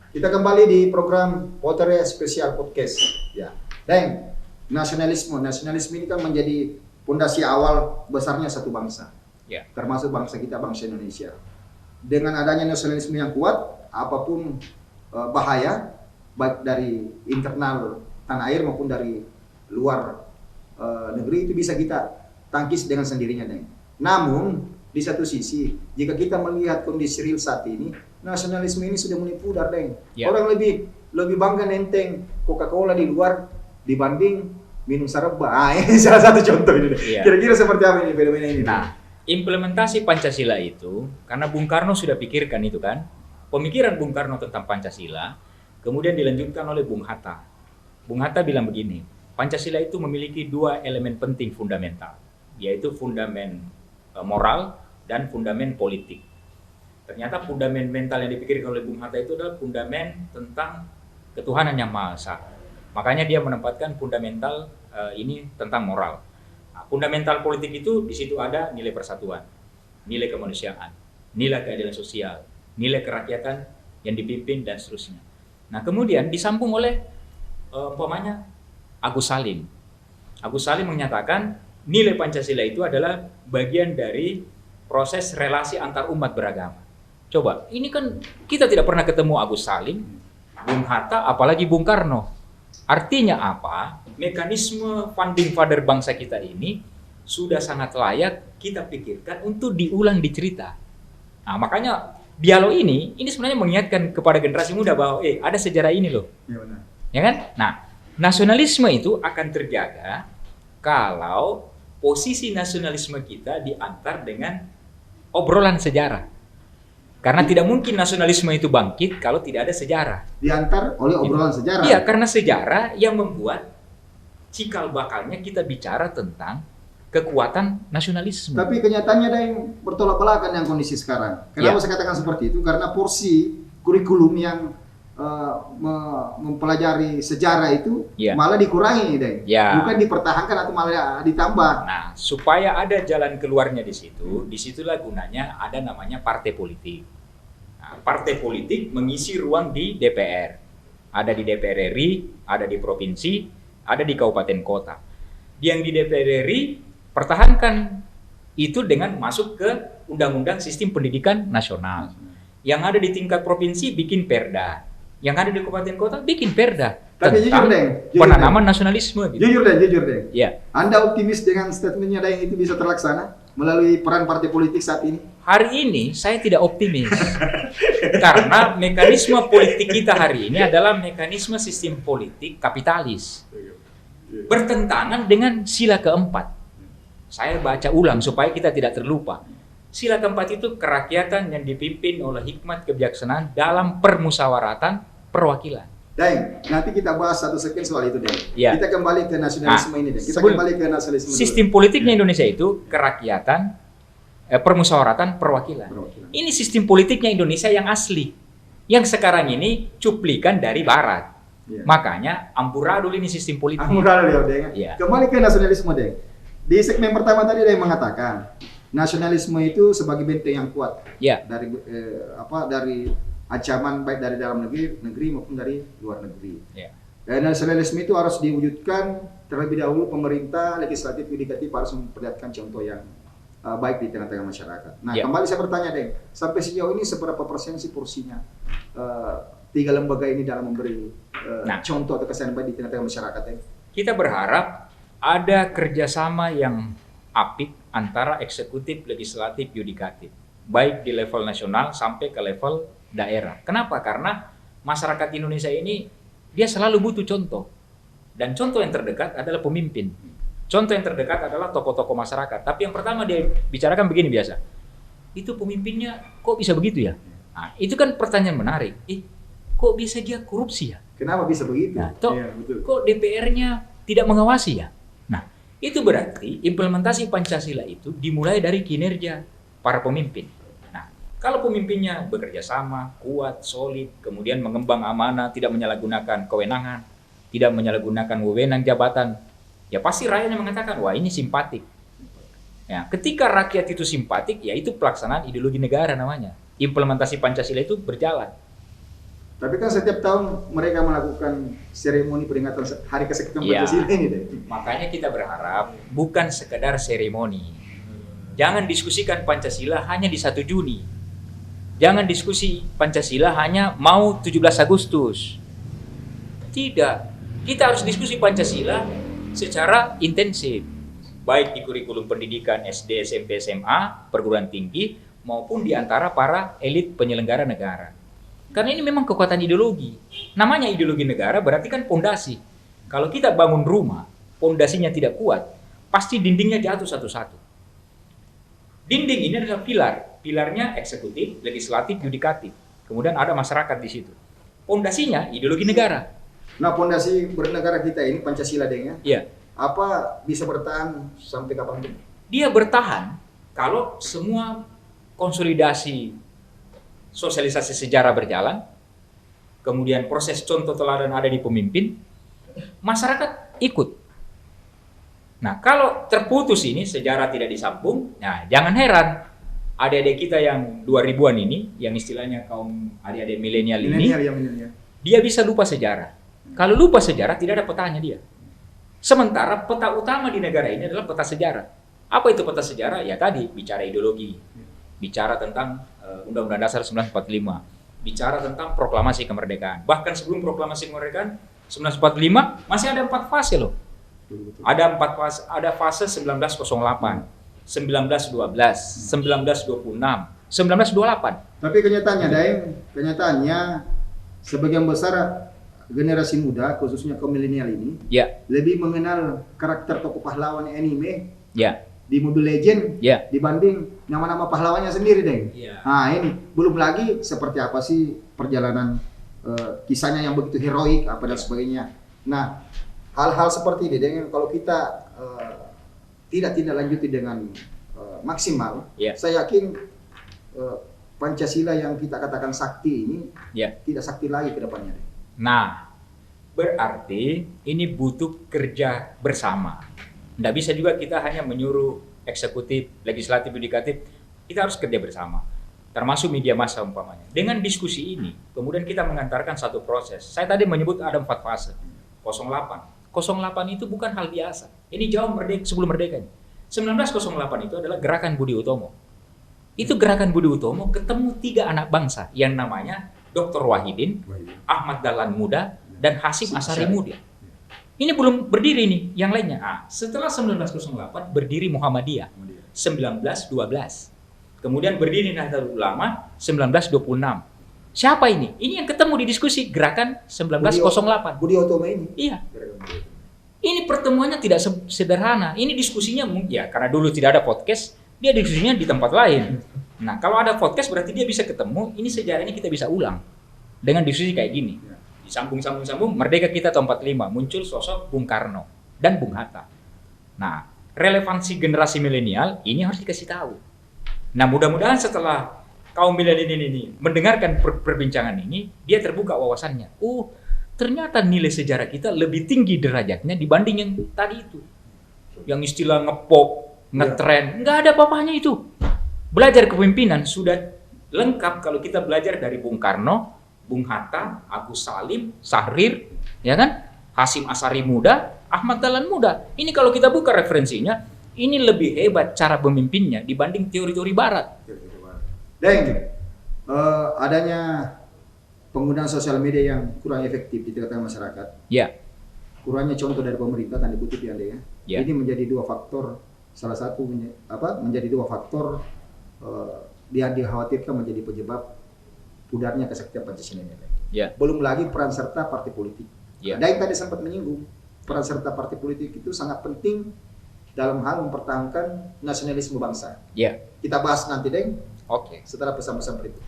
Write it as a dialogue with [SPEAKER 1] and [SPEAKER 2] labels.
[SPEAKER 1] Kita kembali di program Potere Spesial Podcast. Ya, dan nasionalisme ini kan menjadi fondasi awal besarnya satu bangsa.
[SPEAKER 2] Ya.
[SPEAKER 1] Termasuk bangsa kita, bangsa Indonesia. Dengan adanya nasionalisme yang kuat, apapun bahaya baik dari internal tanah air maupun dari luar negeri itu bisa kita tangkis dengan sendirinya, Deng. Namun di satu sisi, jika kita melihat kondisi real saat ini, nasionalisme ini sudah mulai pudar, Deng.
[SPEAKER 2] Ya.
[SPEAKER 1] Orang lebih bangga nenteng Coca-Cola di luar dibanding minum saraba. Ini salah satu contoh ini.
[SPEAKER 2] Ya.
[SPEAKER 1] Kira-kira seperti apa ini fenomena ini?
[SPEAKER 2] Nah, implementasi Pancasila itu, karena Bung Karno sudah pikirkan itu kan, pemikiran Bung Karno tentang Pancasila, kemudian dilanjutkan oleh Bung Hatta. Bung Hatta bilang begini, Pancasila itu memiliki dua elemen penting fundamental, yaitu fundamen moral dan fundamen politik. Ternyata fundamen mental yang dipikirkan oleh Bung Hatta itu adalah fundamen tentang ketuhanan yang Maha Esa. Makanya dia menempatkan fundamental ini tentang moral. Nah, fundamental politik itu di situ ada nilai persatuan, nilai kemanusiaan, nilai keadilan sosial, nilai kerakyatan yang dipimpin dan seterusnya. Nah, kemudian disambung oleh umpamanya Agus Salim. Agus Salim menyatakan nilai Pancasila itu adalah bagian dari proses relasi antar umat beragama. Coba, ini kan kita tidak pernah ketemu Agus Salim, Bung Hatta, apalagi Bung Karno. Artinya apa? Mekanisme founding father bangsa kita ini sudah sangat layak kita pikirkan untuk diulang di cerita. Nah, makanya dialog ini sebenarnya mengingatkan kepada generasi muda bahwa ada sejarah ini loh.
[SPEAKER 1] Ya, benar.
[SPEAKER 2] Ya kan? Nah, nasionalisme itu akan terjaga kalau posisi nasionalisme kita diantar dengan obrolan sejarah. Karena tidak mungkin nasionalisme itu bangkit kalau tidak ada sejarah.
[SPEAKER 1] Diantar oleh obrolan sejarah.
[SPEAKER 2] Iya, karena sejarah yang membuat cikal bakalnya kita bicara tentang kekuatan nasionalisme.
[SPEAKER 1] Tapi kenyataannya ada yang bertolak belakang dengan kondisi sekarang. Kenapa
[SPEAKER 2] Ya.
[SPEAKER 1] saya katakan seperti itu? Karena porsi kurikulum yang mempelajari sejarah itu
[SPEAKER 2] Ya.
[SPEAKER 1] malah dikurangi, Deng.
[SPEAKER 2] Ya.
[SPEAKER 1] Bukan dipertahankan atau malah ditambah.
[SPEAKER 2] Nah, supaya ada jalan keluarnya di situ, disitulah gunanya ada namanya partai politik. Nah, partai politik mengisi ruang di DPR. Ada di DPR RI, ada di provinsi, ada di kabupaten kota. Yang di DPR RI pertahankan itu dengan masuk ke Undang-Undang Sistem Pendidikan Nasional. Yang ada di tingkat provinsi bikin perda. Yang ada di kabupaten kota bikin perda
[SPEAKER 1] Tapi
[SPEAKER 2] tentang
[SPEAKER 1] jujur, Deng.
[SPEAKER 2] penanaman nasionalisme. Gitu.
[SPEAKER 1] Jujur, Deng.
[SPEAKER 2] Ya.
[SPEAKER 1] Anda optimis dengan statementnya, Deng, itu bisa terlaksana melalui peran partai politik saat ini?
[SPEAKER 2] Hari ini saya tidak optimis. Karena mekanisme politik kita hari ini adalah mekanisme sistem politik kapitalis. Bertentangan dengan sila keempat. Saya baca ulang supaya kita tidak terlupa. Sila keempat itu kerakyatan yang dipimpin oleh hikmat kebijaksanaan dalam permusyawaratan perwakilan.
[SPEAKER 1] Deng, nanti kita bahas satu sekian soal itu, Deng.
[SPEAKER 2] Ya.
[SPEAKER 1] Kita kembali ke nasionalisme ini, Deng. Kita
[SPEAKER 2] sebelum-
[SPEAKER 1] kembali ke nasionalisme
[SPEAKER 2] Sistem politiknya Indonesia itu kerakyatan, permusyawaratan perwakilan. Ini sistem politiknya Indonesia yang asli. Yang sekarang ini cuplikan dari Barat.
[SPEAKER 1] Ya.
[SPEAKER 2] Makanya amburadul ini sistem politik.
[SPEAKER 1] Mudah ya, Deng.
[SPEAKER 2] Iya.
[SPEAKER 1] Kembali ke nasionalisme, Deng. Di segmen pertama tadi ada yang mengatakan nasionalisme itu sebagai benteng yang kuat
[SPEAKER 2] Ya,
[SPEAKER 1] dari dari ancaman baik dari dalam negeri maupun dari luar negeri.
[SPEAKER 2] ya,
[SPEAKER 1] Dan nasionalisme itu harus diwujudkan terlebih dahulu pemerintah, legislatif, yudikatif harus memperlihatkan contoh yang baik di tengah-tengah masyarakat. Nah,
[SPEAKER 2] Ya.
[SPEAKER 1] kembali saya bertanya, Deng, sampai sejauh ini seberapa persen sih porsinya tiga lembaga ini dalam memberi contoh atau kesan baik di tengah-tengah masyarakat, Deng?
[SPEAKER 2] kita berharap ada kerjasama yang apik antara eksekutif, legislatif, yudikatif, baik di level nasional sampai ke level daerah. Kenapa? Karena masyarakat Indonesia ini dia selalu butuh contoh, dan contoh yang terdekat adalah pemimpin. Contoh yang terdekat adalah tokoh-tokoh masyarakat. Tapi yang pertama dia bicarakan begini biasa, itu pemimpinnya kok bisa begitu ya? Nah, itu kan pertanyaan menarik. Kok bisa dia korupsi ya?
[SPEAKER 1] Kenapa bisa begitu?
[SPEAKER 2] Nah,
[SPEAKER 1] Iya, betul.
[SPEAKER 2] kok DPR-nya tidak mengawasi ya? Nah, itu berarti implementasi Pancasila itu dimulai dari kinerja para pemimpin. Nah, kalau pemimpinnya bekerja sama, kuat, solid, kemudian mengembang amanah, tidak menyalahgunakan kewenangan, tidak menyalahgunakan wewenang jabatan, ya pasti rakyatnya mengatakan, wah ini simpatik. Ya, ketika rakyat itu simpatik, ya itu pelaksanaan ideologi negara namanya. Implementasi Pancasila itu berjalan.
[SPEAKER 1] Tapi kan setiap tahun mereka melakukan seremoni peringatan Hari Kesaktian
[SPEAKER 2] Ya,
[SPEAKER 1] Pancasila ini deh.
[SPEAKER 2] makanya kita berharap bukan sekedar seremoni. Jangan diskusikan Pancasila hanya di 1 Juni. Jangan diskusi Pancasila hanya mau 17 Agustus. Tidak. Kita harus diskusi Pancasila secara intensif. Baik di kurikulum pendidikan SD, SMP, SMA, perguruan tinggi, maupun di antara para elit penyelenggara negara. Karena ini memang kekuatan ideologi. Namanya ideologi negara berarti kan pondasi. Kalau kita bangun rumah, pondasinya tidak kuat, pasti dindingnya jatuh satu-satu. Dinding ini adalah pilar. Pilarnya eksekutif, legislatif, yudikatif. Kemudian ada masyarakat di situ. Pondasinya ideologi negara.
[SPEAKER 1] Nah, pondasi bernegara kita ini Pancasila deh ya.
[SPEAKER 2] Iya.
[SPEAKER 1] Apa bisa bertahan sampai kapan pun?
[SPEAKER 2] Dia bertahan kalau semua konsolidasi sosialisasi sejarah berjalan, kemudian proses contoh teladan ada di pemimpin, masyarakat ikut. Nah, kalau terputus ini, sejarah tidak disambung, nah jangan heran adik-adik kita yang 2000-an ini, yang istilahnya kaum adik-adik milenial ini,
[SPEAKER 1] Milenial.
[SPEAKER 2] dia bisa lupa sejarah. Kalau lupa sejarah, tidak ada petanya dia. Sementara peta utama di negara ini adalah peta sejarah. Apa itu peta sejarah? Ya tadi, bicara ideologi, bicara tentang Undang-Undang Dasar 1945, bicara tentang proklamasi kemerdekaan. Bahkan sebelum proklamasi kemerdekaan 1945 masih ada 4 fase loh. Ada 4 fase, ada fase 1908, 1912, 1926, 1928.
[SPEAKER 1] Tapi kenyataannya sebagian besar generasi muda, khususnya kaum milenial ini,
[SPEAKER 2] Ya,
[SPEAKER 1] lebih mengenal karakter tokoh pahlawan anime
[SPEAKER 2] ya,
[SPEAKER 1] di Mobile Legend
[SPEAKER 2] ya.
[SPEAKER 1] dibanding nama-nama pahlawannya sendiri, Deng.
[SPEAKER 2] Iya.
[SPEAKER 1] Nah, ini belum lagi seperti apa sih perjalanan kisahnya yang begitu heroik apa dan sebagainya. Nah, hal-hal seperti ini, Deng, kalau kita tidak lanjuti dengan maksimal,
[SPEAKER 2] Ya.
[SPEAKER 1] saya yakin Pancasila yang kita katakan sakti ini
[SPEAKER 2] Ya.
[SPEAKER 1] tidak sakti lagi ke depannya, Deng.
[SPEAKER 2] Nah, berarti ini butuh kerja bersama. Nggak bisa juga kita hanya menyuruh eksekutif, legislatif, yudikatif. Kita harus kerja bersama. Termasuk media massa umpamanya. Dengan diskusi ini, kemudian kita mengantarkan satu proses. Saya tadi menyebut ada 4 fase. 08. 08 itu bukan hal biasa. Ini jauh sebelum merdeka. 1908 itu adalah gerakan Budi Utomo. Itu gerakan Budi Utomo ketemu 3 anak bangsa yang namanya Dr. Wahidin, Ahmad Dahlan Muda, dan Hasyim Asyari Muda. Ini belum berdiri nih yang lainnya. Setelah 1908 berdiri Muhammadiyah 1912. Kemudian berdiri Nahdlatul Ulama 1926. Siapa ini? Ini yang ketemu di diskusi gerakan 1908.
[SPEAKER 1] Budi Utomo ini.
[SPEAKER 2] Iya. Ini pertemuannya tidak sederhana. Ini diskusinya ya karena dulu tidak ada podcast, dia diskusinya di tempat lain. Nah, kalau ada podcast berarti dia bisa ketemu, ini sejarahnya kita bisa ulang dengan diskusi kayak gini. Disambung, merdeka kita tahun 45, muncul sosok Bung Karno dan Bung Hatta. Nah, relevansi generasi milenial ini harus dikasih tahu. Nah, mudah-mudahan setelah kaum milenial ini mendengarkan perbincangan ini, dia terbuka wawasannya. Ternyata nilai sejarah kita lebih tinggi derajatnya dibanding yang tadi itu. Yang istilah ngepop, ngetren, nggak ada apa-apanya itu. Belajar kepemimpinan sudah lengkap kalau kita belajar dari Bung Karno, Bung Hatta, Agus Salim, Syahrir, ya kan? Hasyim Asyari Muda, Ahmad Dahlan Muda. Ini kalau kita buka referensinya, ini lebih hebat cara pemimpinnya dibanding teori-teori barat.
[SPEAKER 1] Deng, adanya penggunaan sosial media yang kurang efektif di tengah masyarakat.
[SPEAKER 2] Ya.
[SPEAKER 1] Kurangnya contoh dari pemerintah, tanda kutip ya, Deng.
[SPEAKER 2] Ya.
[SPEAKER 1] Ini menjadi 2 faktor. Salah satu menjadi 2 faktor dia dikhawatirkan menjadi penyebab pudarnya kesaktian Pancasila ini.
[SPEAKER 2] Ya.
[SPEAKER 1] Belum lagi peran serta partai politik.
[SPEAKER 2] Ya.
[SPEAKER 1] Ada yang tadi sempat menyinggung peran serta partai politik itu sangat penting dalam hal mempertahankan nasionalisme bangsa.
[SPEAKER 2] Ya.
[SPEAKER 1] Kita bahas nanti, Deng.
[SPEAKER 2] Oke.
[SPEAKER 1] Setelah pesan-pesan berikut.